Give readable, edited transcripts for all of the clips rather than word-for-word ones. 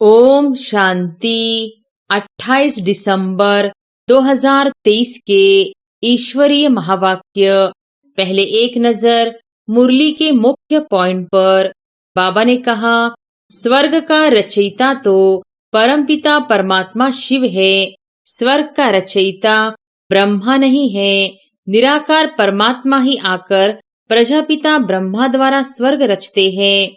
ओम शांति। 28 दिसंबर 2023 के ईश्वरीय महावाक्य। पहले एक नजर मुरली के मुख्य पॉइंट पर। बाबा ने कहा, स्वर्ग का रचयिता तो परमपिता परमात्मा शिव है। स्वर्ग का रचयिता ब्रह्मा नहीं है। निराकार परमात्मा ही आकर प्रजापिता ब्रह्मा द्वारा स्वर्ग रचते हैं।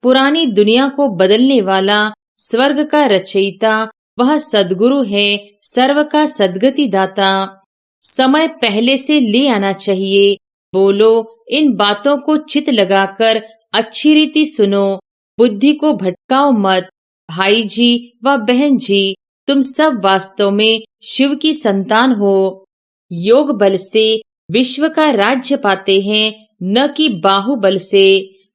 पुरानी दुनिया को बदलने वाला स्वर्ग का रचयिता वह सद्गुरु है, सर्व का सद्गति दाता। समय पहले से ले आना चाहिए। बोलो, इन बातों को चित लगाकर अच्छी रीति सुनो, बुद्धि को भटकाओ मत। भाई जी व बहन जी, तुम सब वास्तव में शिव की संतान हो। योग बल से विश्व का राज्य पाते हैं, न कि बाहुबल से।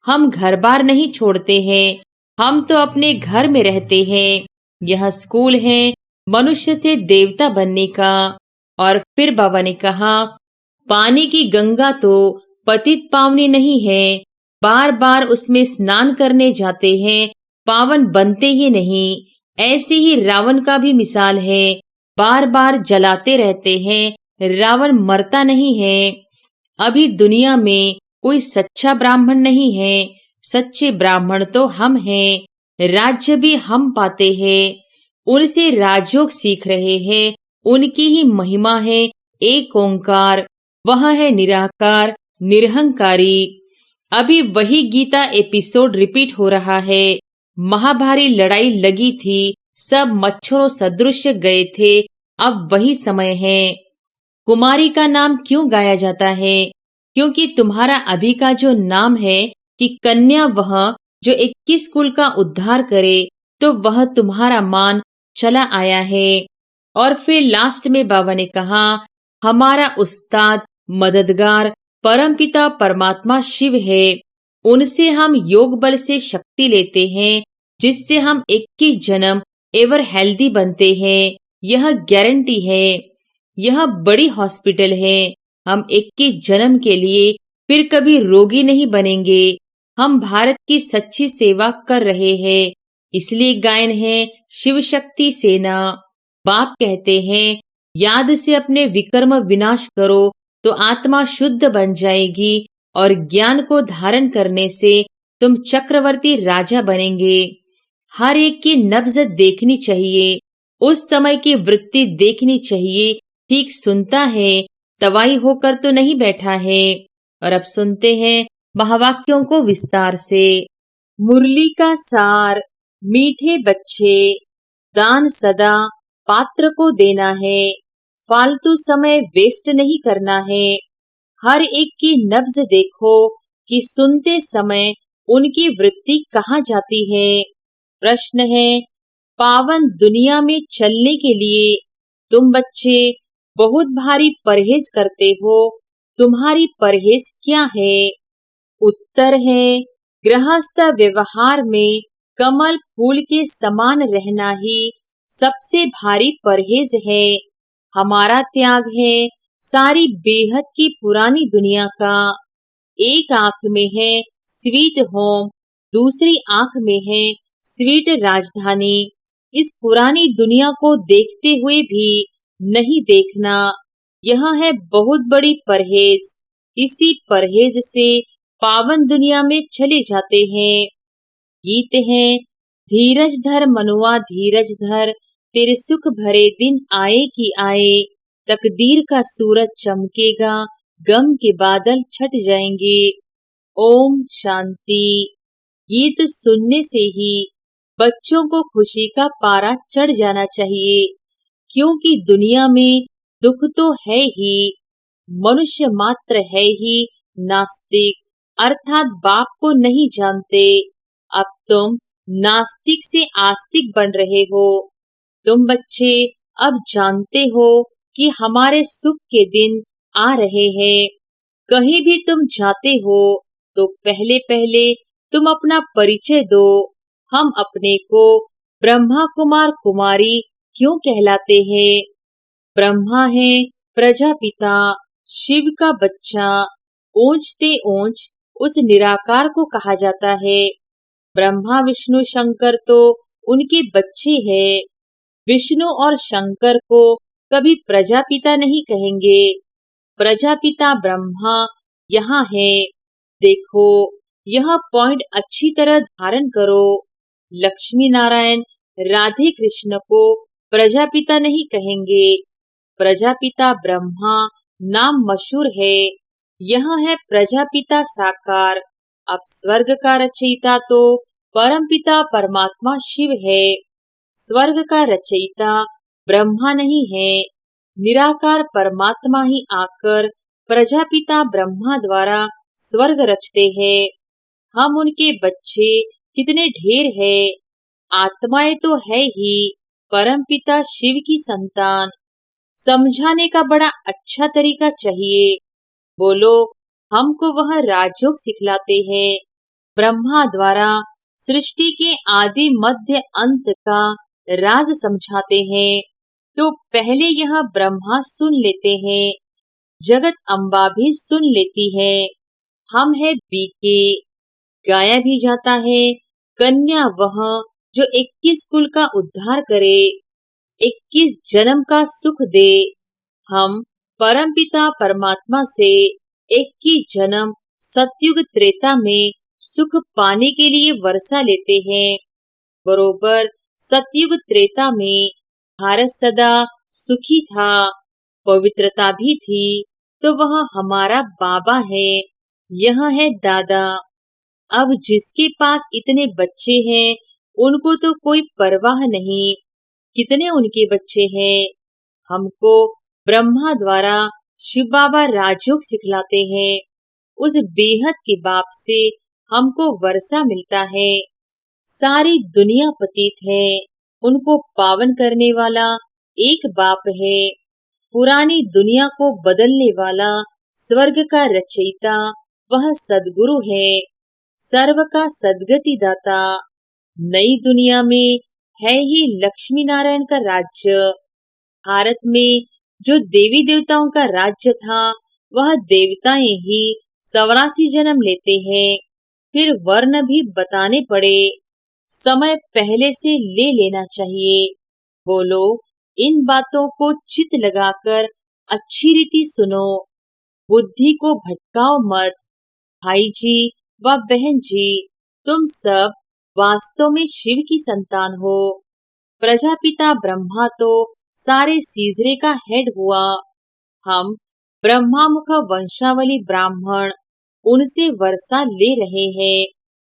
हम घर बार नहीं छोड़ते हैं, हम तो अपने घर में रहते हैं। यह स्कूल है मनुष्य से देवता बनने का। और फिर बाबा ने कहा, पानी की गंगा तो पतित पावनी नहीं है। बार बार उसमें स्नान करने जाते हैं, पावन बनते ही नहीं। ऐसे ही रावण का भी मिसाल है, बार बार जलाते रहते हैं, रावण मरता नहीं है। अभी दुनिया में कोई सच्चा ब्राह्मण नहीं है। सच्चे ब्राह्मण तो हम हैं। राज्य भी हम पाते हैं, उनसे राजयोग सीख रहे हैं। उनकी ही महिमा है एक ओंकार, वह है निराकार निरहंकारी। अभी वही गीता एपिसोड रिपीट हो रहा है। महाभारी लड़ाई लगी थी, सब मच्छरों सदृश गए थे। अब वही समय है। कुमारी का नाम क्यों गाया जाता है? क्योंकि तुम्हारा अभी का जो नाम है कि कन्या, वह जो 21 कुल का उद्धार करे, तो वह तुम्हारा मान चला आया है। और फिर लास्ट में बाबा ने कहा, हमारा उस्ताद मददगार परमपिता परमात्मा शिव है। उनसे हम योग बल से शक्ति लेते हैं, जिससे हम 21 जन्म एवर हेल्दी बनते हैं। यह गारंटी है। यह बड़ी हॉस्पिटल है। हम 21 जन्म के लिए फिर कभी रोगी नहीं बनेंगे। हम भारत की सच्ची सेवा कर रहे हैं, इसलिए गायन है शिव शक्ति सेना। बाप कहते हैं, याद से अपने विकर्म विनाश करो तो आत्मा शुद्ध बन जाएगी, और ज्ञान को धारण करने से तुम चक्रवर्ती राजा बनेंगे। हर एक की नब्ज देखनी चाहिए, उस समय की वृत्ति देखनी चाहिए। ठीक सुनता है, तवाई होकर तो नहीं बैठा है। और अब सुनते हैं महावाक्यों को विस्तार से। मुरली का सार। मीठे बच्चे, दान सदा पात्र को देना है। फालतू समय वेस्ट नहीं करना है। हर एक की नब्ज देखो कि सुनते समय उनकी वृत्ति कहाँ जाती है। प्रश्न है, पावन दुनिया में चलने के लिए तुम बच्चे बहुत भारी परहेज करते हो। तुम्हारी परहेज क्या है? उत्तर है, गृहस्थ व्यवहार में कमल फूल के समान रहना ही सबसे भारी परहेज है। हमारा त्याग है सारी बेहद की पुरानी दुनिया का। एक आंख में है स्वीट होम, दूसरी आंख में है स्वीट राजधानी। इस पुरानी दुनिया को देखते हुए भी नहीं देखना, यह है बहुत बड़ी परहेज। इसी परहेज से पावन दुनिया में चले जाते हैं। गीत है, धीरज धर मनुआ धीरज धर, तेरे सुख भरे दिन आए कि आए। तकदीर का सूरज चमकेगा, गम के बादल छट जाएंगे। ओम शांति। गीत सुनने से ही बच्चों को खुशी का पारा चढ़ जाना चाहिए, क्योंकि दुनिया में दुख तो है ही। मनुष्य मात्र है ही नास्तिक, अर्थात बाप को नहीं जानते। अब तुम नास्तिक से आस्तिक बन रहे हो। तुम बच्चे अब जानते हो कि हमारे सुख के दिन आ रहे हैं। कहीं भी तुम जाते हो तो पहले पहले तुम अपना परिचय दो। हम अपने को ब्रह्मा कुमार कुमारी क्यों कहलाते हैं? ब्रह्मा है प्रजापिता, शिव का बच्चा। ऊंचते ऊंच उस निराकार को कहा जाता है। ब्रह्मा विष्णु शंकर तो उनके बच्चे हैं। विष्णु और शंकर को कभी प्रजापिता नहीं कहेंगे। प्रजापिता ब्रह्मा यहाँ है। देखो, यह पॉइंट अच्छी तरह धारण करो। लक्ष्मी नारायण राधे कृष्ण को प्रजापिता नहीं कहेंगे। प्रजापिता ब्रह्मा नाम मशहूर है। यह है प्रजापिता साकार। अब स्वर्ग का रचयिता तो परमपिता परमात्मा शिव है। स्वर्ग का रचयिता ब्रह्मा नहीं है। निराकार परमात्मा ही आकर प्रजापिता ब्रह्मा द्वारा स्वर्ग रचते हैं। हम उनके बच्चे कितने ढेर है। आत्माएं तो है ही परमपिता शिव की संतान। समझाने का बड़ा अच्छा तरीका चाहिए। बोलो, हमको वह राजयोग सिखलाते हैं। ब्रह्मा द्वारा सृष्टि के आदि मध्य अंत का राज समझाते हैं। तो पहले यह ब्रह्मा सुन लेते हैं। जगत अम्बा भी सुन लेती है। हम है बीके। गाया भी जाता है, कन्या वह जो 21 कुल का उद्धार करे, 21 जन्म का सुख दे। हम परमपिता परमात्मा से 21 जन्म सतयुग त्रेता में सुख पाने के लिए वर्षा लेते हैं। बरोबर सतयुग त्रेता में भारत सदा सुखी था, पवित्रता भी थी, तो वह हमारा बाबा है। यह है दादा। अब जिसके पास इतने बच्चे हैं, उनको तो कोई परवाह नहीं कितने उनके बच्चे हैं। हमको ब्रह्मा द्वारा शिव बाबा राजयोग सिखलाते हैं। उस बेहद के बाप से हमको वर्षा मिलता है। सारी दुनिया पतित है, उनको पावन करने वाला एक बाप है। पुरानी दुनिया को बदलने वाला स्वर्ग का रचयिता वह सद्गुरु है, सर्व का सद्गति दाता। नई दुनिया में है ही लक्ष्मी नारायण का राज्य। भारत में जो देवी देवताओं का राज्य था, वह देवताएं ही 84 जन्म लेते हैं। फिर वर्ण भी बताने पड़े, समय पहले से ले लेना चाहिए। बोलो, इन बातों को चित लगाकर अच्छी रीति सुनो। बुद्धि को भटकाओ मत। भाई जी व बहन जी, तुम सब वास्तव में शिव की संतान हो। प्रजापिता ब्रह्मा तो सारे सीजरे का हेड हुआ। हम ब्रह्मामुख वंशावली ब्राह्मण उनसे वर्षा ले रहे हैं।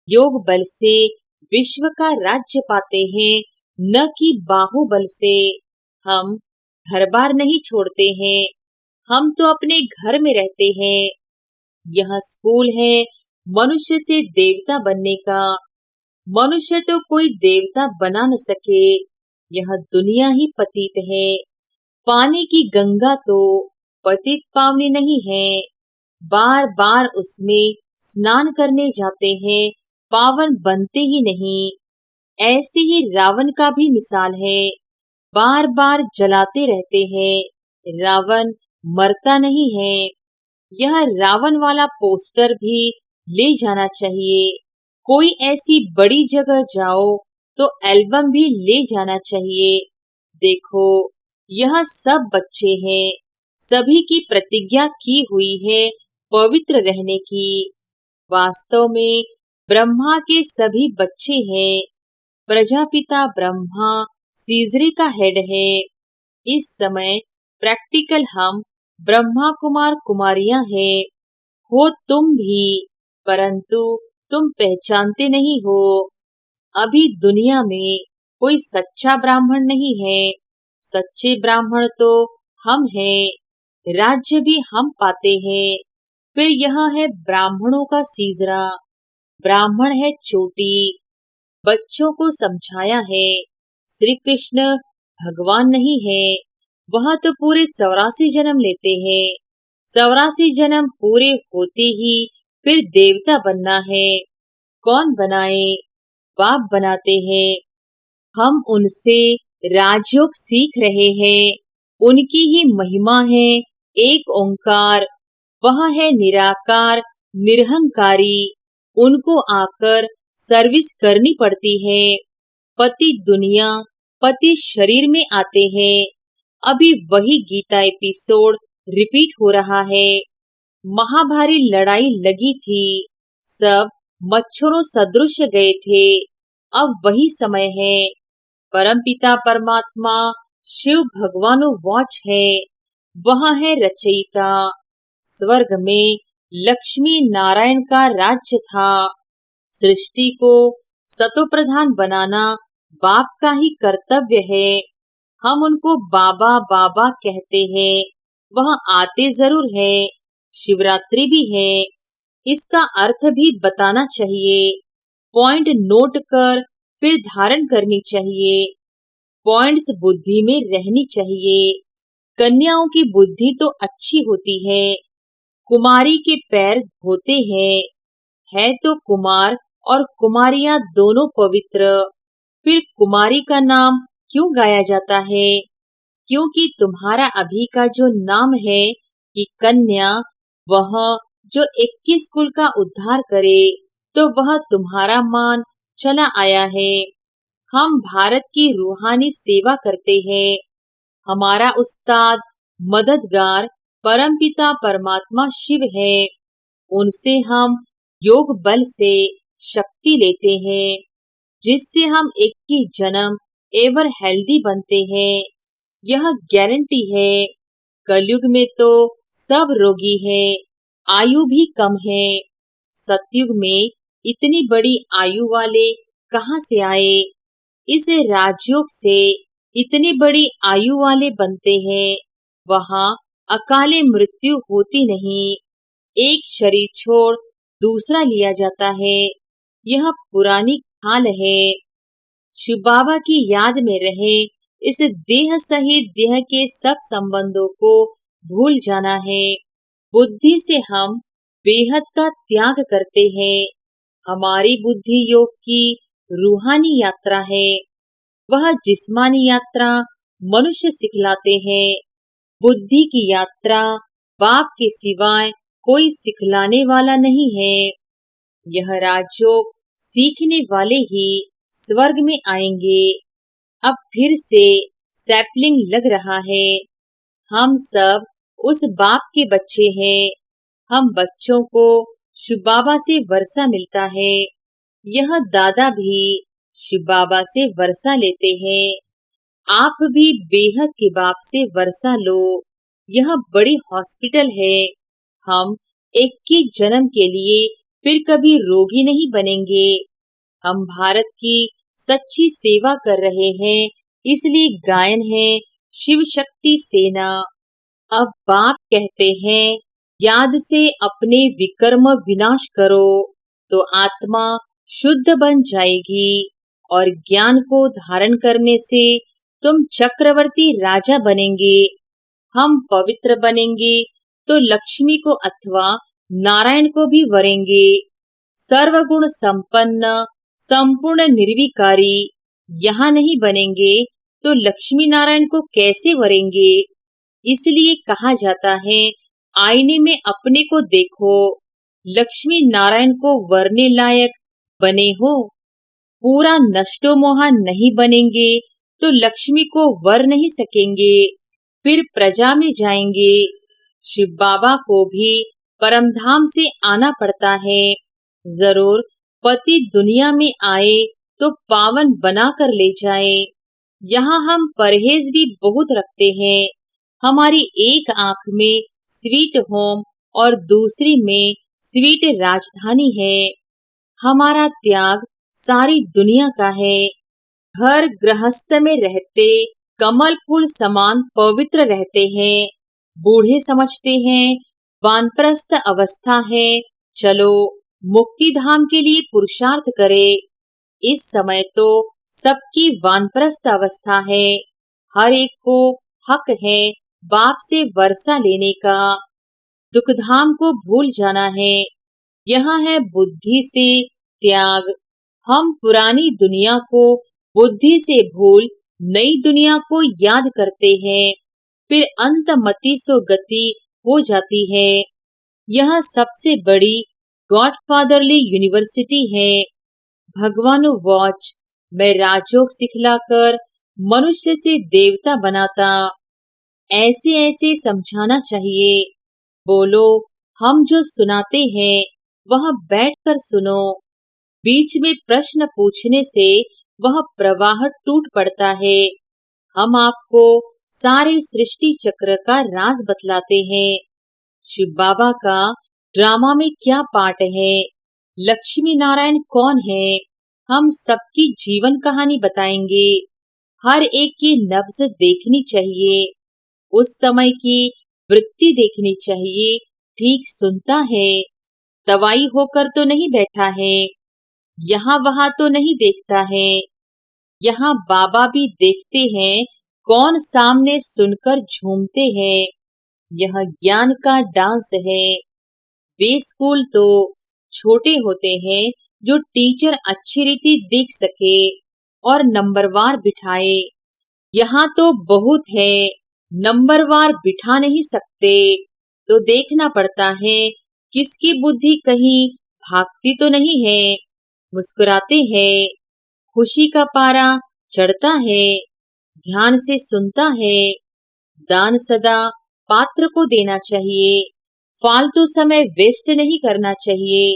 योग बल से विश्व का राज्य पाते हैं, न कि बाहुबल से। हम घर बार नहीं छोड़ते हैं। हम तो अपने घर में रहते हैं। यह स्कूल है मनुष्य से देवता बनने का। मनुष्य तो कोई देवता बना न सके। यह दुनिया ही पतित है। पानी की गंगा तो पतित पावनी नहीं है। बार बार उसमें स्नान करने जाते हैं, पावन बनते ही नहीं। ऐसे ही रावण का भी मिसाल है। बार बार जलाते रहते हैं, रावण मरता नहीं है। यह रावण वाला पोस्टर भी ले जाना चाहिए। कोई ऐसी बड़ी जगह जाओ तो एल्बम भी ले जाना चाहिए। देखो, यह सब बच्चे हैं। सभी की प्रतिज्ञा की हुई है पवित्र रहने की। वास्तव में ब्रह्मा के सभी बच्चे हैं। प्रजापिता ब्रह्मा सीजरे का हेड है। इस समय प्रैक्टिकल हम ब्रह्मा कुमार कुमारियां हैं। हो तुम भी, परंतु तुम पहचानते नहीं हो। अभी दुनिया में कोई सच्चा ब्राह्मण नहीं है। सच्चे ब्राह्मण तो हम हैं। राज्य भी हम पाते हैं। फिर यह है ब्राह्मणों का सीजरा। ब्राह्मण है चोटी। बच्चों को समझाया है, श्री कृष्ण भगवान नहीं है। वह तो पूरे 84 जन्म लेते हैं। 84 जन्म पूरे होते ही फिर देवता बनना है। कौन बनाए? बाप बनाते हैं। हम उनसे राजयोग सीख रहे हैं। उनकी ही महिमा है एक ओंकार। वह है निराकार निरहंकारी। उनको आकर सर्विस करनी पड़ती है। पति दुनिया पति शरीर में आते हैं। अभी वही गीता एपिसोड रिपीट हो रहा है। महाभारी लड़ाई लगी थी, सब मच्छरों सदृश गए थे। अब वही समय है। परमपिता परमात्मा शिव भगवानो वॉच है, वह है रचयिता। स्वर्ग में लक्ष्मी नारायण का राज्य था। सृष्टि को सतोप्रधान बनाना बाप का ही कर्तव्य है। हम उनको बाबा बाबा कहते हैं, वह आते जरूर है। शिवरात्रि भी है, इसका अर्थ भी बताना चाहिए। पॉइंट नोट कर फिर धारण करनी चाहिए। पॉइंट्स बुद्धि में रहनी चाहिए। कन्याओं की बुद्धि तो अच्छी होती है। कुमारी के पैर धोते हैं, है तो कुमार और कुमारियां दोनों पवित्र। फिर कुमारी का नाम क्यों गाया जाता है? क्योंकि तुम्हारा अभी का जो नाम है कि कन्या, वह जो 21 कुल का उद्धार करे, तो वह तुम्हारा मान चला आया है। हम भारत की रूहानी सेवा करते हैं। हमारा उस्ताद मददगार परमपिता परमात्मा शिव है। उनसे हम योग बल से शक्ति लेते हैं, जिससे हम 21 जन्म एवर हेल्दी बनते हैं। यह गारंटी है। कलयुग में तो सब रोगी है, आयु भी कम है। सतयुग में इतनी बड़ी आयु वाले कहाँ से आए? इस राजयोग से इतनी बड़ी आयु वाले बनते हैं। वहाँ अकाले मृत्यु होती नहीं। एक शरीर छोड़ दूसरा लिया जाता है। यह पुरानी खाल है। शिव बाबा की याद में रहे, इस देह सहित देह के सब संबंधों को भूल जाना है। बुद्धि से हम बेहद का त्याग करते हैं। हमारी बुद्धि योग की रूहानी यात्रा है। वह जिस्मानी यात्रा मनुष्य सिखलाते हैं। बुद्धि की यात्रा बाप के सिवाय कोई सिखलाने वाला नहीं है। यह राजयोग सीखने वाले ही स्वर्ग में आएंगे। अब फिर से सैपलिंग लग रहा है। हम सब उस बाप के बच्चे हैं। हम बच्चों को शिव बाबा से वर्षा मिलता है। यह दादा भी शिव बाबा से वर्षा लेते हैं। आप भी बेहद के बाप से वर्षा लो। यह बड़ी हॉस्पिटल है। हम 21 जन्म के लिए फिर कभी रोगी नहीं बनेंगे। हम भारत की सच्ची सेवा कर रहे हैं, इसलिए गायन है शिव शक्ति सेना। अब बाप कहते हैं, याद से अपने विकर्म विनाश करो, तो आत्मा शुद्ध बन जाएगी और ज्ञान को धारण करने से तुम चक्रवर्ती राजा बनेंगे। हम पवित्र बनेंगे तो लक्ष्मी को अथवा नारायण को भी वरेंगे। सर्वगुण संपन्न संपूर्ण निर्विकारी यहाँ नहीं बनेंगे तो लक्ष्मी नारायण को कैसे वरेंगे? इसलिए कहा जाता है, आईने में अपने को देखो, लक्ष्मी नारायण को वरने लायक बने हो। पूरा नष्टो मोहा नहीं बनेंगे तो लक्ष्मी को वर नहीं सकेंगे, फिर प्रजा में जाएंगे। शिव बाबा को भी परमधाम से आना पड़ता है। जरूर पति दुनिया में आए तो पावन बना कर ले जाए। यहाँ हम परहेज भी बहुत रखते हैं। हमारी एक आंख में स्वीट होम और दूसरी में स्वीट राजधानी है। हमारा त्याग सारी दुनिया का है। घर गृहस्थ में रहते कमल फूल समान पवित्र रहते हैं। बूढ़े समझते हैं वानप्रस्थ अवस्था है, चलो मुक्ति धाम के लिए पुरुषार्थ करे। इस समय तो सबकी वानप्रस्थ अवस्था है। हर एक को हक है बाप से वर्षा लेने का। दुखधाम को भूल जाना है। यहाँ है बुद्धि से त्याग। हम पुरानी दुनिया को बुद्धि से भूल नई दुनिया को याद करते हैं, फिर अंतमति सो गति हो जाती है। यह सबसे बड़ी गॉडफादरली यूनिवर्सिटी है। भगवानो वॉच मैं राजयोग सिखलाकर मनुष्य से देवता बनाता। ऐसे ऐसे समझाना चाहिए। बोलो, हम जो सुनाते हैं वह बैठकर सुनो। बीच में प्रश्न पूछने से वह प्रवाह टूट पड़ता है। हम आपको सारे सृष्टि चक्र का राज बतलाते हैं। शिव बाबा का ड्रामा में क्या पार्ट है, लक्ष्मी नारायण कौन है, हम सबकी जीवन कहानी बताएंगे। हर एक की नब्ज देखनी चाहिए, उस समय की वृत्ति देखनी चाहिए। ठीक सुनता है, दवाई होकर तो नहीं बैठा है, यहाँ वहां तो नहीं देखता है। यहाँ बाबा भी देखते हैं, कौन सामने सुनकर झूमते हैं। यह ज्ञान का डांस है। वे स्कूल तो छोटे होते हैं जो टीचर अच्छी रीति देख सके और नंबरवार बिठाए। यहाँ तो बहुत है, नंबरवार बिठा नहीं सकते, तो देखना पड़ता है किसकी बुद्धि कहीं भागती तो नहीं है। मुस्कुराते हैं, खुशी का पारा चढ़ता है, ध्यान से सुनता है। दान सदा पात्र को देना चाहिए, फालतू समय वेस्ट नहीं करना चाहिए।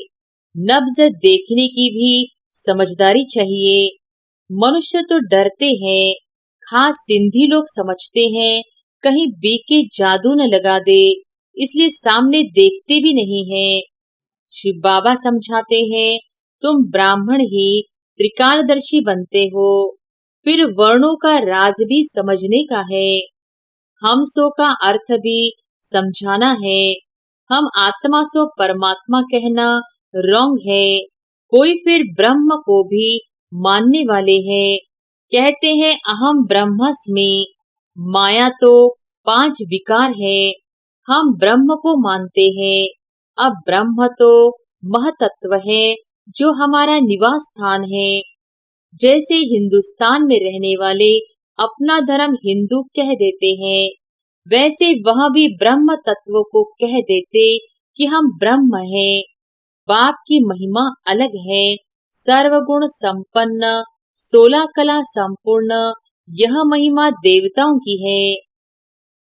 नब्ज देखने की भी समझदारी चाहिए। मनुष्य तो डरते हैं, खास सिंधी लोग समझते हैं कहीं बीके जादू न लगा दे, इसलिए सामने देखते भी नहीं हैं। शिव बाबा समझाते हैं, तुम ब्राह्मण ही त्रिकालदर्शी बनते हो, फिर वर्णों का राज भी समझने का है। हम सो का अर्थ भी समझाना है। हम आत्मा सो परमात्मा कहना रॉन्ग है। कोई फिर ब्रह्म को भी मानने वाले हैं, कहते हैं अहम ब्रह्मस्मि। माया तो 5 विकार है, हम ब्रह्म को मानते हैं। अब ब्रह्म तो महतत्व है जो हमारा निवास स्थान है। जैसे हिंदुस्तान में रहने वाले अपना धर्म हिंदू कह देते हैं, वैसे वह भी ब्रह्म तत्व को कह देते कि हम ब्रह्म हैं। बाप की महिमा अलग है, सर्वगुण संपन्न, 16 कला संपूर्ण, यह महिमा देवताओं की है।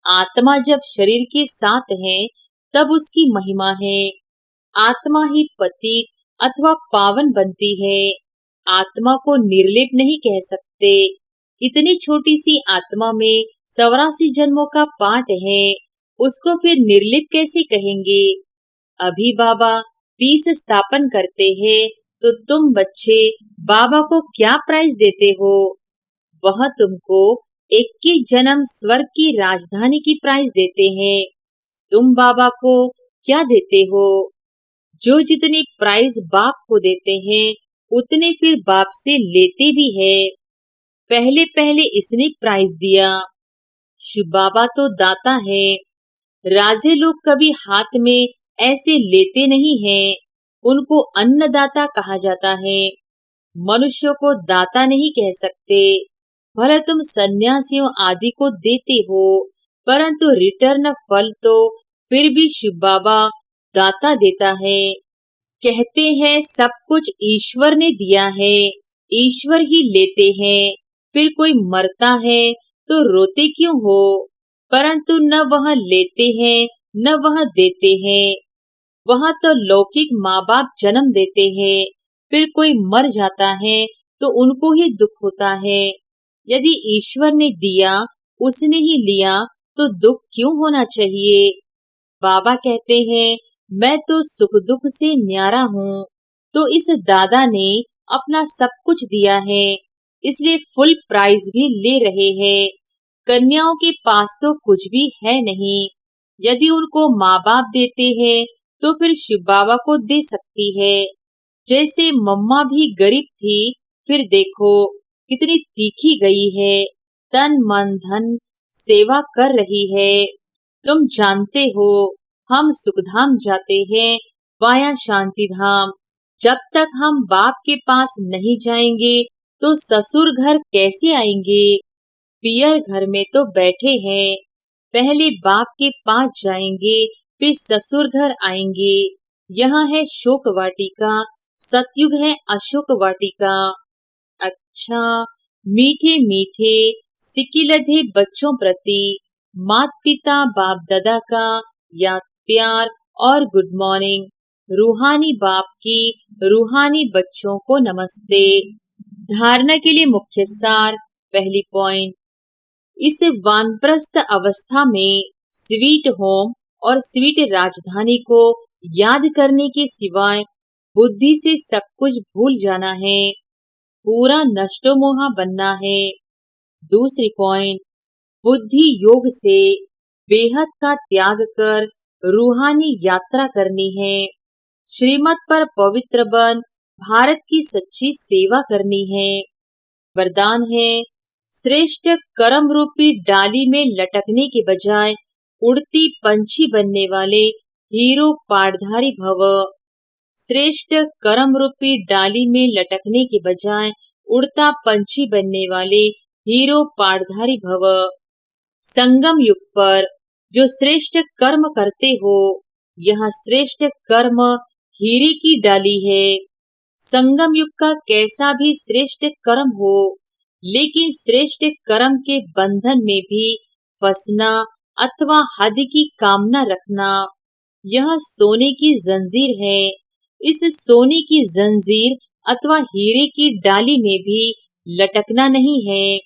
आत्मा जब शरीर के साथ है तब उसकी महिमा है। आत्मा ही पतित अथवा पावन बनती है। आत्मा को निर्लेप नहीं कह सकते। इतनी छोटी सी आत्मा में 84 जन्मों का पाठ है, उसको फिर निर्लेप कैसे कहेंगे। अभी बाबा पीस स्थापन करते हैं, तो तुम बच्चे बाबा को क्या प्राइज देते हो। वह तुमको 21 जन्म स्वर्ग की राजधानी की प्राइज देते हैं। तुम बाबा को क्या देते हो। जो जितनी प्राइज बाप को देते हैं उतने फिर बाप से लेते भी है। पहले पहले इसने प्राइज दिया। शिव बाबा तो दाता है। राजे लोग कभी हाथ में ऐसे लेते नहीं हैं, उनको अन्नदाता कहा जाता है। मनुष्य को दाता नहीं कह सकते। भले तुम सन्यासियों आदि को देते हो, परंतु रिटर्न फल तो फिर भी शिव बाबा दाता देता है। कहते हैं सब कुछ ईश्वर ने दिया है, ईश्वर ही लेते हैं। फिर कोई मरता है तो रोते क्यों हो, परंतु न वह लेते हैं न वह देते हैं। वहाँ तो लौकिक माँ बाप जन्म देते हैं, फिर कोई मर जाता है तो उनको ही दुख होता है। यदि ईश्वर ने दिया, उसने ही लिया, तो दुख क्यों होना चाहिए। बाबा कहते हैं मैं तो सुख दुख से न्यारा हूँ। तो इस दादा ने अपना सब कुछ दिया है, इसलिए फुल प्राइज भी ले रहे हैं। कन्याओं के पास तो कुछ भी है नहीं। यदि उनको माँ बाप देते हैं तो फिर शिव बाबा को दे सकती है। जैसे मम्मा भी गरीब थी, फिर देखो कितनी तीखी गई है, तन मन धन सेवा कर रही है। तुम जानते हो हम सुखधाम जाते हैं वाया शांति धाम। जब तक हम बाप के पास नहीं जाएंगे तो ससुर घर कैसे आएंगे। पियर घर में तो बैठे हैं, पहले बाप के पास जाएंगे फिर ससुर घर आएंगे। यहाँ है शोक वाटिका, सतयुग है अशोक वाटिका। अच्छा, मीठे मीठे सिकिलधे बच्चों प्रति मात पिता बाप दादा का याद प्यार और गुड मॉर्निंग। रूहानी बाप की रूहानी बच्चों को नमस्ते। धारणा के लिए मुख्य सार। पहली पॉइंट, इस वानप्रस्थ अवस्था में स्वीट होम और स्वीट राजधानी को याद करने के सिवाय बुद्धि से सब कुछ भूल जाना है, पूरा नष्टोमोहा बनना है। दूसरी पॉइंट, बुद्धि योग से बेहद का त्याग कर रूहानी यात्रा करनी है, श्रीमत पर पवित्र बन भारत की सच्ची सेवा करनी है। वरदान है, श्रेष्ठ कर्म रूपी डाली में लटकने के बजाय उड़ती पंछी बनने वाले हीरो पाठधारी भव। श्रेष्ठ कर्म रूपी डाली में लटकने के बजाय उड़ता पंछी बनने वाले हीरो पाठधारी भव। संगम युग पर जो श्रेष्ठ कर्म करते हो, यह श्रेष्ठ कर्म हीरे की डाली है। संगम युग का कैसा भी श्रेष्ठ कर्म हो, लेकिन श्रेष्ठ कर्म के बंधन में भी फंसना अथवा हद की कामना रखना, यह सोने की जंजीर है। इस सोने की जंजीर अथवा हीरे की डाली में भी लटकना नहीं है,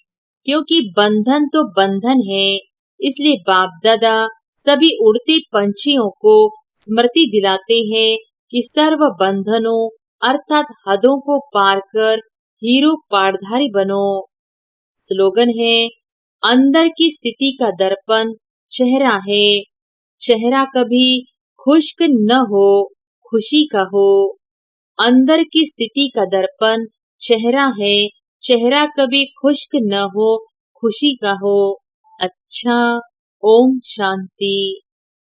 क्योंकि बंधन तो बंधन है। इसलिए बाप दादा सभी उड़ते पंछियों को स्मृति दिलाते हैं कि सर्व बंधनों अर्थात हदों को पार कर हीरो पाठधारी बनो। स्लोगन है, अंदर की स्थिति का दर्पण चेहरा है, चेहरा कभी खुश्क न हो, खुशी का हो। अंदर की स्थिति का दर्पण चेहरा है, चेहरा कभी खुश्क न हो, खुशी का हो। अच्छा, ओम शांति।